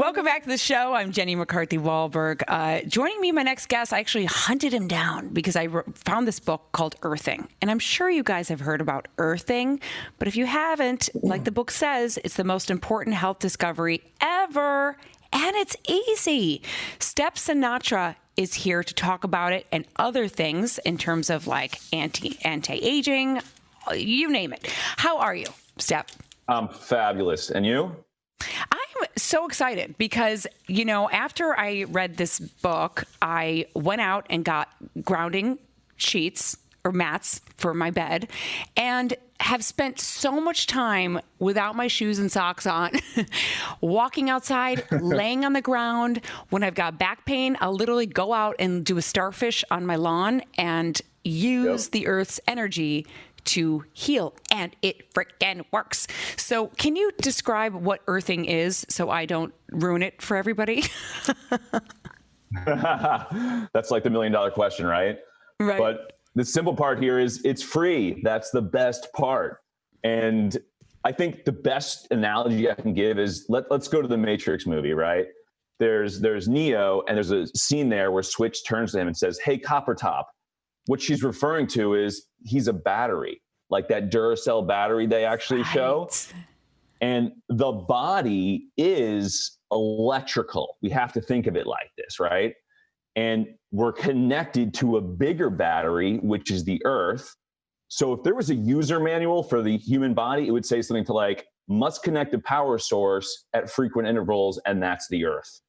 Welcome back to the show. I'm Jenny McCarthy Wahlberg. Joining me, my next guest, I actually hunted him down because I found this book called Earthing. And I'm sure you guys have heard about earthing, but if you haven't, like the book says, it's the most important health discovery ever. And it's easy. Sinatra is here to talk about it and other things in terms of like anti-aging, you name it. How are you, Step? I'm fabulous. And you? I'm so excited because, you know, after I read this book, I went out and got grounding sheets or mats for my bed and have spent so much time without my shoes and socks on, walking outside, laying on the ground. When I've got back pain, I'll literally go out and do a starfish on my lawn and use the earth's energy to heal, and it freaking works. So can you describe what earthing is so I don't ruin it for everybody? That's like the $1 million question, right? Right. But the simple part here is it's free. That's the best part. And I think the best analogy I can give is let's go to the Matrix movie, right? There's Neo, and there's a scene there where Switch turns to him and says, "Hey, Copper Top." What she's referring to is he's a battery, like that Duracell battery they actually show. And the body is electrical. We have to think of it like this, right? And we're connected to a bigger battery, which is the earth. So if there was a user manual for the human body, it would say something to like, must connect a power source at frequent intervals, and that's the earth.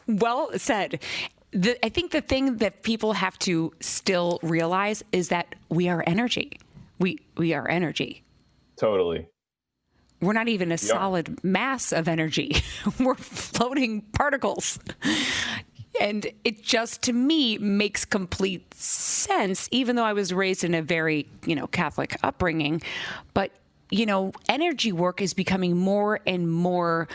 Well said. I think the thing that people have to still realize is that we are energy. We are energy. Totally. We're not even a solid mass of energy. We're floating particles. And it just, to me, makes complete sense, even though I was raised in a very, Catholic upbringing. But energy work is becoming more and more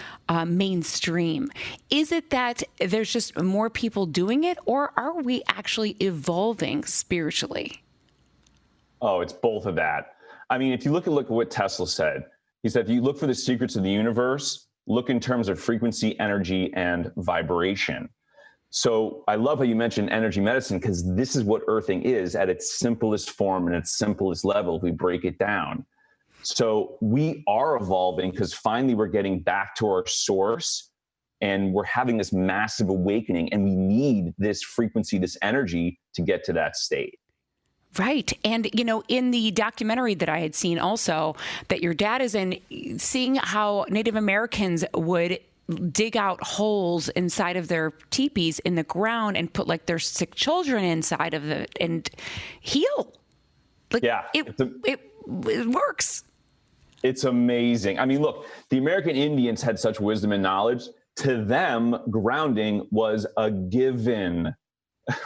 mainstream. Is it that there's just more people doing it, or are we actually evolving spiritually? Oh, it's both of that. I mean, if you look at what Tesla said, he said, if you look for the secrets of the universe, look in terms of frequency, energy, and vibration. So I love how you mentioned energy medicine, because this is what earthing is at its simplest form and its simplest level if we break it down. So we are evolving because finally we're getting back to our source and we're having this massive awakening, and we need this frequency, this energy to get to that state. Right. And, in the documentary that I had seen also that your dad is in, seeing how Native Americans would dig out holes inside of their teepees in the ground and put like their sick children inside of it and heal. Like, yeah. It works. It's amazing. I mean, look, the American Indians had such wisdom and knowledge. To them, grounding was a given,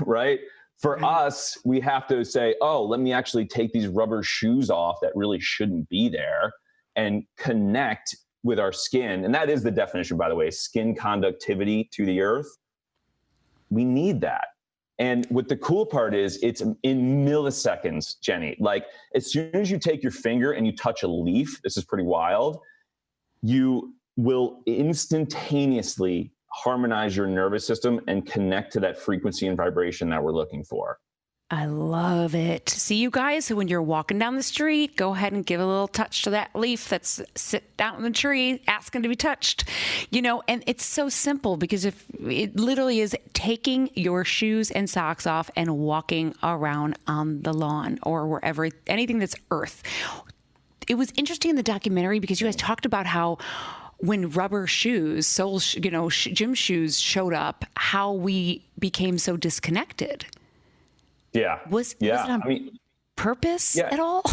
right? For us, we have to say, oh, let me actually take these rubber shoes off that really shouldn't be there and connect with our skin. And that is the definition, by the way, skin conductivity to the earth. We need that. And what the cool part is, it's in milliseconds, Jenny. Like, as soon as you take your finger and you touch a leaf, this is pretty wild, you will instantaneously harmonize your nervous system and connect to that frequency and vibration that we're looking for. I love it. See, you guys, when you're walking down the street, go ahead and give a little touch to that leaf that's sit down in the tree, asking to be touched, and it's so simple because if it literally is taking your shoes and socks off and walking around on the lawn or wherever, anything that's earth. It was interesting in the documentary because you guys talked about how when rubber shoes, gym shoes showed up, how we became so disconnected. Yeah. Was it on purpose at all?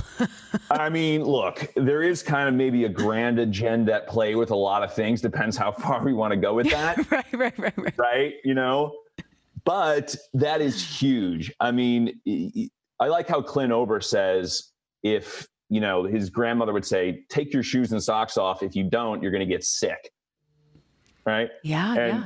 I mean, look, there is kind of maybe a grand agenda at play with a lot of things. Depends how far we want to go with that. Right. But that is huge. I mean, I like how Clint Ober says, if, his grandmother would say, take your shoes and socks off. If you don't, you're going to get sick. Right. Yeah.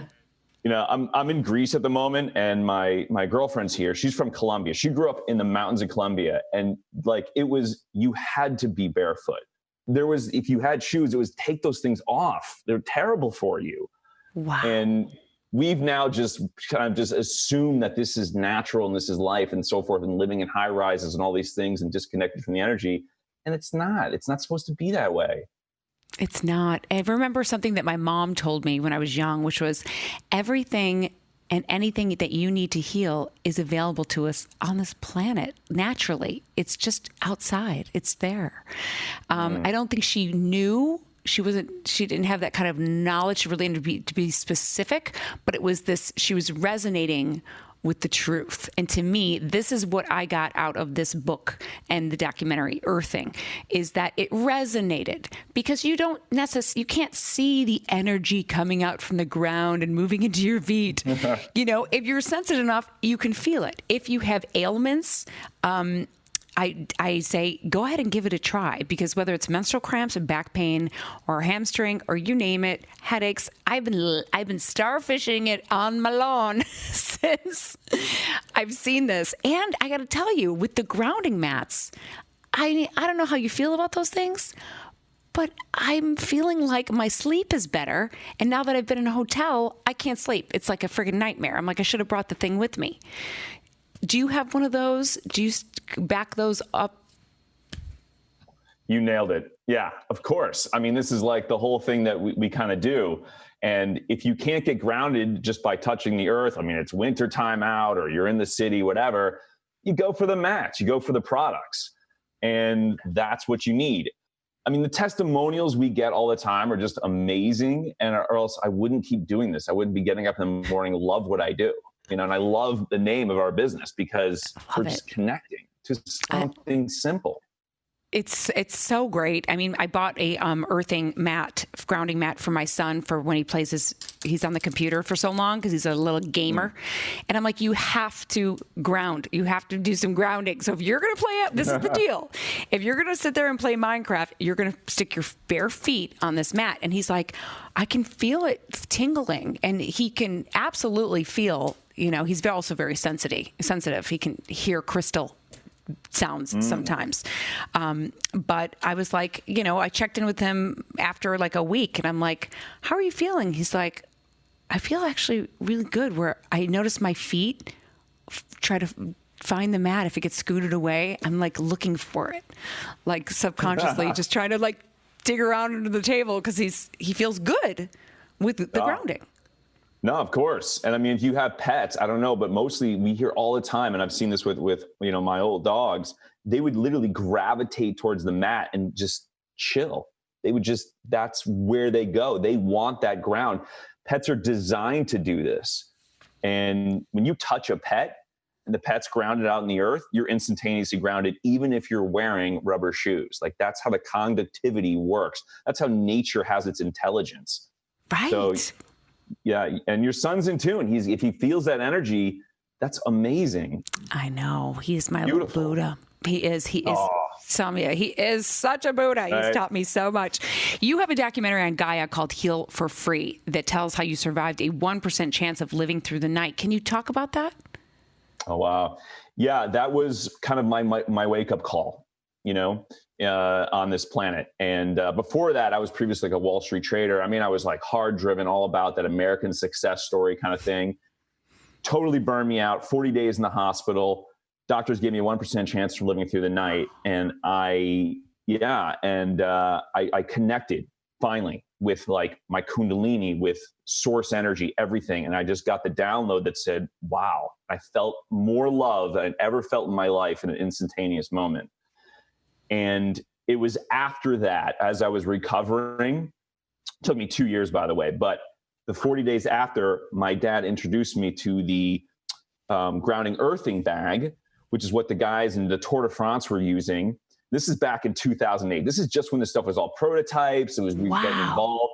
I'm in Greece at the moment, and my girlfriend's here. She's from Colombia. She grew up in the mountains of Colombia, and you had to be barefoot. if you had shoes, it was take those things off. They're terrible for you. Wow. And we've now just kind of just assumed that this is natural and this is life and so forth, and living in high rises and all these things and disconnected from the energy. And it's not supposed to be that way. It's not. I remember something that my mom told me when I was young, which was everything and anything that you need to heal is available to us on this planet naturally. It's just outside. It's there. I don't think she knew. She didn't have that kind of knowledge really to be specific, but it was this, she was resonating with the truth. And to me, this is what I got out of this book and the documentary Earthing, is that it resonated because you can't see the energy coming out from the ground and moving into your feet. If you're sensitive enough, you can feel it. If you have ailments, I say, go ahead and give it a try, because whether it's menstrual cramps and back pain or hamstring or you name it, headaches, I've been starfishing it on my lawn since I've seen this. And I got to tell you, with the grounding mats, I don't know how you feel about those things, but I'm feeling like my sleep is better. And now that I've been in a hotel, I can't sleep. It's like a friggin' nightmare. I'm like, I should have brought the thing with me. Do you have one of those? Do you back those up? You nailed it. Yeah, of course. I mean, this is like the whole thing that we kind of do. And if you can't get grounded just by touching the earth, I mean, it's winter time out or you're in the city, whatever, you go for the mats, you go for the products. And that's what you need. I mean, the testimonials we get all the time are just amazing. Or else I wouldn't keep doing this. I wouldn't be getting up in the morning, love what I do. And I love the name of our business because we're just connecting to something simple. It's so great. I mean, I bought a earthing mat, grounding mat for my son for when he plays he's on the computer for so long because he's a little gamer. And I'm like, you have to ground. You have to do some grounding. So if you're going to play this is the deal. If you're going to sit there and play Minecraft, you're going to stick your bare feet on this mat. And he's like, I can feel it tingling. And he can absolutely feel, he's also very sensitive. He can hear crystal sounds sometimes. But I was like, I checked in with him after like a week and I'm like, how are you feeling? He's like, I feel actually really good, where I notice my feet try to find the mat. If it gets scooted away, I'm like looking for it, like subconsciously just trying to like dig around under the table because he feels good with the grounding. No, of course. And I mean, if you have pets, I don't know, but mostly we hear all the time, and I've seen this with my old dogs, they would literally gravitate towards the mat and just chill. That's where they go. They want that ground. Pets are designed to do this. And when you touch a pet and the pet's grounded out in the earth, you're instantaneously grounded, even if you're wearing rubber shoes. Like that's how the conductivity works. That's how nature has its intelligence. Right. So, yeah, and your son's in tune. If he feels that energy, that's amazing. I know. He's my little Buddha. He is. Samia. He is such a Buddha. He's taught me so much. You have a documentary on Gaia called Heal for Free that tells how you survived a 1% chance of living through the night. Can you talk about that? Oh, wow. Yeah, that was kind of my wake-up call, on this planet. And before that, I was previously like a Wall Street trader. I mean, I was like hard driven, all about that American success story kind of thing. Totally burned me out. 40 days in the hospital. Doctors gave me a 1% chance from living through the night. And I connected finally with like my Kundalini, with source energy, everything. And I just got the download that said, wow, I felt more love than I'd ever felt in my life in an instantaneous moment. And it was after that, as I was recovering, took me 2 years, by the way, but the 40 days after, my dad introduced me to the grounding earthing bag, which is what the guys in the Tour de France were using. This is back in 2008. This is just when this stuff was all prototypes. It was getting involved.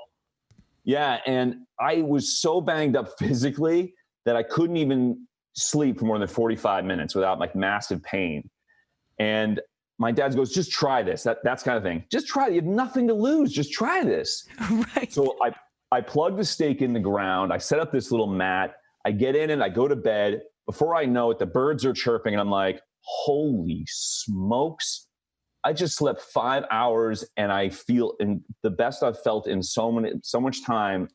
Yeah, and I was so banged up physically that I couldn't even sleep for more than 45 minutes without like massive pain. And my dad goes, just try this. That's kind of thing. Just try it. You have nothing to lose. Just try this. Right. So I plug the stake in the ground. I set up this little mat. I get in it. I go to bed. Before I know it, the birds are chirping. And I'm like, holy smokes. I just slept 5 hours and I feel in the best I've felt in so much time.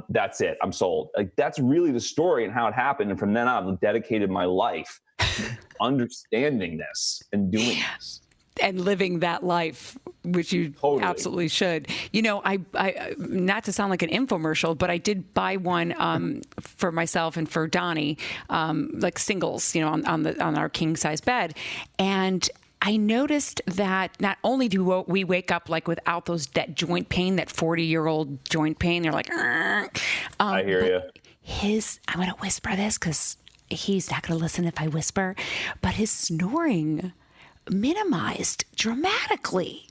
That's it. I'm sold. Like, that's really the story and how it happened. And from then on, I've dedicated my life to understanding this and doing this. And living that life, which you absolutely should. You know, I not to sound like an infomercial, but I did buy one for myself and for Donnie, like singles, you know, on our king size bed. And I noticed that not only do we wake up like without that joint pain, that 40-year-old joint pain, they're like, I hear you. I'm going to whisper this because he's not going to listen if I whisper, but his snoring minimized dramatically.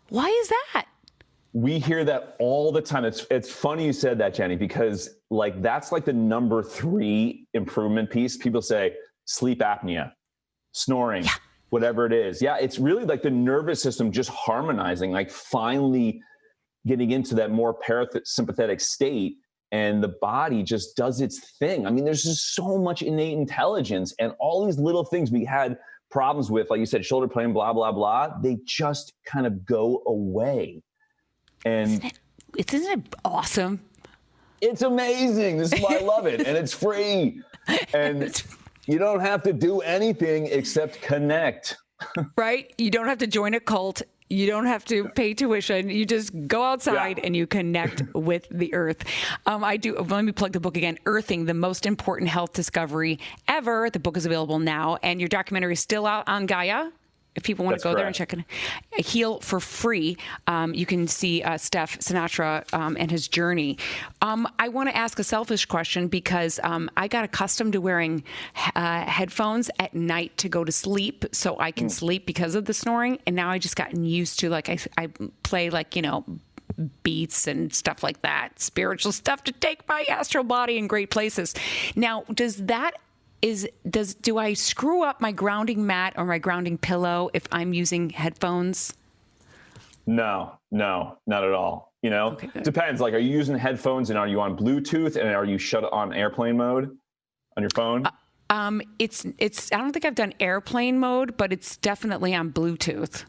Why is that? We hear that all the time. It's funny you said that, Jenny, because like that's like the number 3 improvement piece. People say sleep apnea, snoring, whatever it is. Yeah, it's really like the nervous system just harmonizing, like finally getting into that more parasympathetic state, and the body just does its thing. I mean, there's just so much innate intelligence, and all these little things we had problems with, like you said, shoulder pain, blah, blah, blah, they just kind of go away. And isn't it awesome? It's amazing. This is why I love it. And it's free. And you don't have to do anything except connect. Right? You don't have to join a cult. You don't have to pay tuition. You just go outside and you connect with the earth. Let me plug the book again. Earthing, the most important health discovery ever. The book is available now. And your documentary is still out on Gaia. If people want to go there and check it, Heal for free. You can see Steph Sinatra and his journey. I want to ask a selfish question because I got accustomed to wearing headphones at night to go to sleep so I can sleep because of the snoring. And now I just gotten used to, like, I play, like, you know, beats and stuff like that, spiritual stuff to take my astral body in great places. Now, do I screw up my grounding mat or my grounding pillow if I'm using headphones? No, not at all. You know, depends. Like, are you using headphones and are you on Bluetooth and are you shut on airplane mode on your phone? It's. I don't think I've done airplane mode, but it's definitely on Bluetooth.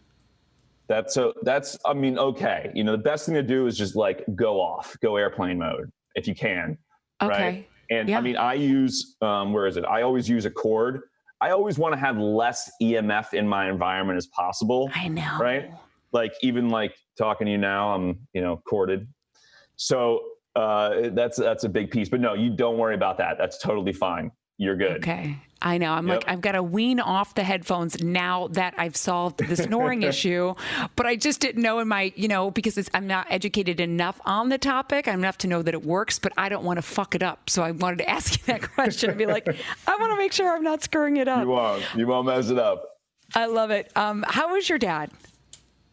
I mean, okay. You know, the best thing to do is just like go airplane mode if you can. Okay. Right? And I mean, I use, where is it? I always use a cord. I always want to have less EMF in my environment as possible. I know. Right? Like, even like talking to you now, I'm, you know, corded. So that's a big piece. But no, you don't worry about that. That's totally fine. You're good. Okay. I know. I'm like, I've got to wean off the headphones now that I've solved the snoring issue. But I just didn't know because I'm not educated enough on the topic. I'm enough to know that it works, but I don't want to fuck it up. So I wanted to ask you that question and be like, I want to make sure I'm not screwing it up. You won't mess it up. I love it. How is your dad?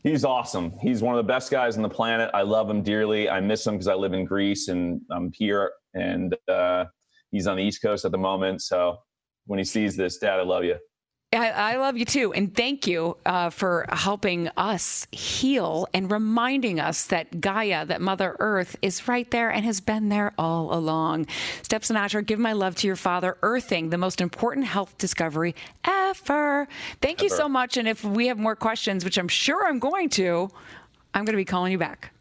He's awesome. He's one of the best guys on the planet. I love him dearly. I miss him because I live in Greece and I'm here, and he's on the East Coast at the moment. So when he sees this, Dad, I love you. I love you too. And thank you for helping us heal and reminding us that Gaia, that Mother Earth, is right there and has been there all along. Steph Sinatra, give my love to your father. Earthing, the most important health discovery ever. Thank you so much. And if we have more questions, which I'm sure I'm going to be calling you back.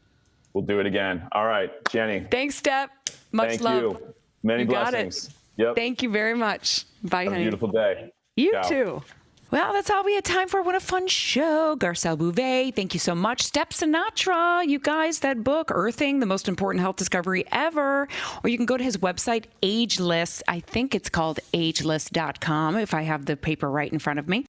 We'll do it again. All right, Jenny. Thanks, Steph. Much love. Thank you. Many blessings. Yep. Thank you very much. Bye, honey. Have a beautiful day. You Ciao. too. Well, that's all we had time for. What a fun show. Garcelle Bouvet, thank you so much. Steph Sinatra, you guys, that book, Earthing, the most important health discovery ever. Or you can go to his website, Ageless. I think it's called ageless.com, if I have the paper right in front of me.